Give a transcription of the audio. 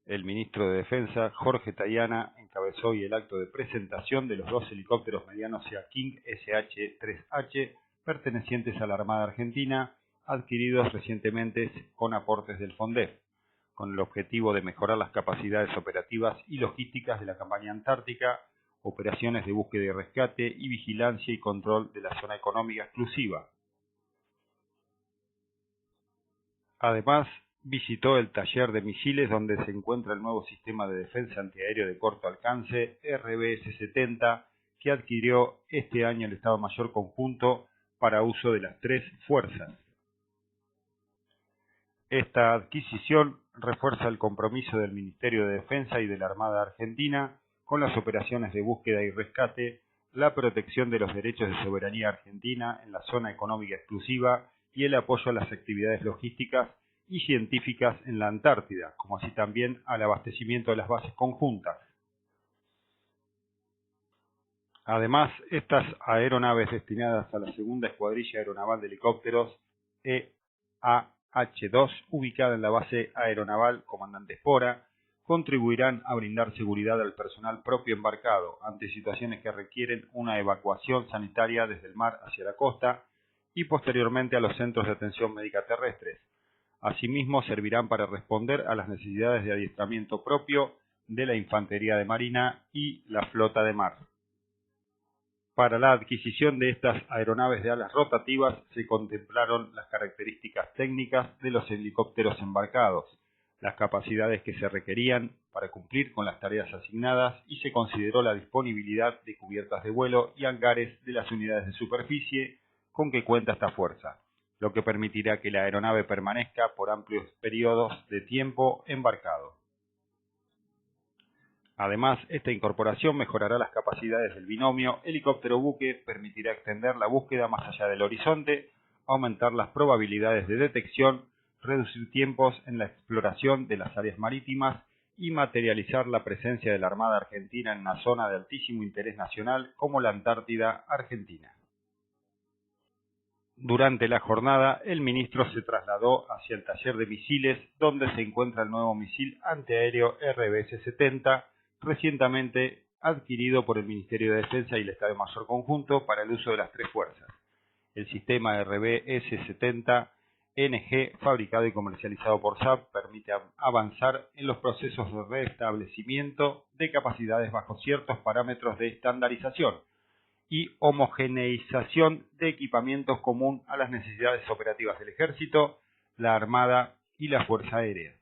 El ministro de Defensa, Jorge Tayana, encabezó hoy el acto de presentación de los 2 helicópteros medianos Sea King SH-3H pertenecientes a la Armada Argentina, adquiridos recientemente con aportes del FONDEF, con el objetivo de mejorar las capacidades operativas y logísticas de la campaña antártica, operaciones de búsqueda y rescate y vigilancia y control de la zona económica exclusiva. Además, visitó el taller de misiles donde se encuentra el nuevo sistema de defensa antiaéreo de corto alcance RBS-70 que adquirió este año el Estado Mayor Conjunto para uso de las 3 fuerzas. Esta adquisición refuerza el compromiso del Ministerio de Defensa y de la Armada Argentina con las operaciones de búsqueda y rescate, la protección de los derechos de soberanía argentina en la zona económica exclusiva y el apoyo a las actividades logísticas y científicas en la Antártida, como así también al abastecimiento de las bases conjuntas. Además, estas aeronaves destinadas a la Segunda Escuadrilla Aeronaval de Helicópteros EAH-2, ubicada en la Base Aeronaval Comandante Espora, contribuirán a brindar seguridad al personal propio embarcado ante situaciones que requieren una evacuación sanitaria desde el mar hacia la costa y posteriormente a los centros de atención médica terrestres. Asimismo, servirán para responder a las necesidades de adiestramiento propio de la Infantería de Marina y la Flota de Mar. Para la adquisición de estas aeronaves de alas rotativas se contemplaron las características técnicas de los helicópteros embarcados, las capacidades que se requerían para cumplir con las tareas asignadas y se consideró la disponibilidad de cubiertas de vuelo y hangares de las unidades de superficie con que cuenta esta fuerza, lo que permitirá que la aeronave permanezca por amplios periodos de tiempo embarcado. Además, esta incorporación mejorará las capacidades del binomio helicóptero-buque, permitirá extender la búsqueda más allá del horizonte, aumentar las probabilidades de detección, reducir tiempos en la exploración de las áreas marítimas y materializar la presencia de la Armada Argentina en una zona de altísimo interés nacional como la Antártida Argentina. Durante la jornada, el ministro se trasladó hacia el taller de misiles, donde se encuentra el nuevo misil antiaéreo RBS-70, recientemente adquirido por el Ministerio de Defensa y el Estado Mayor Conjunto para el uso de las 3 fuerzas. El sistema RBS-70NG, fabricado y comercializado por SAB, permite avanzar en los procesos de restablecimiento de capacidades bajo ciertos parámetros de estandarización y homogeneización de equipamientos común a las necesidades operativas del Ejército, la Armada y la Fuerza Aérea.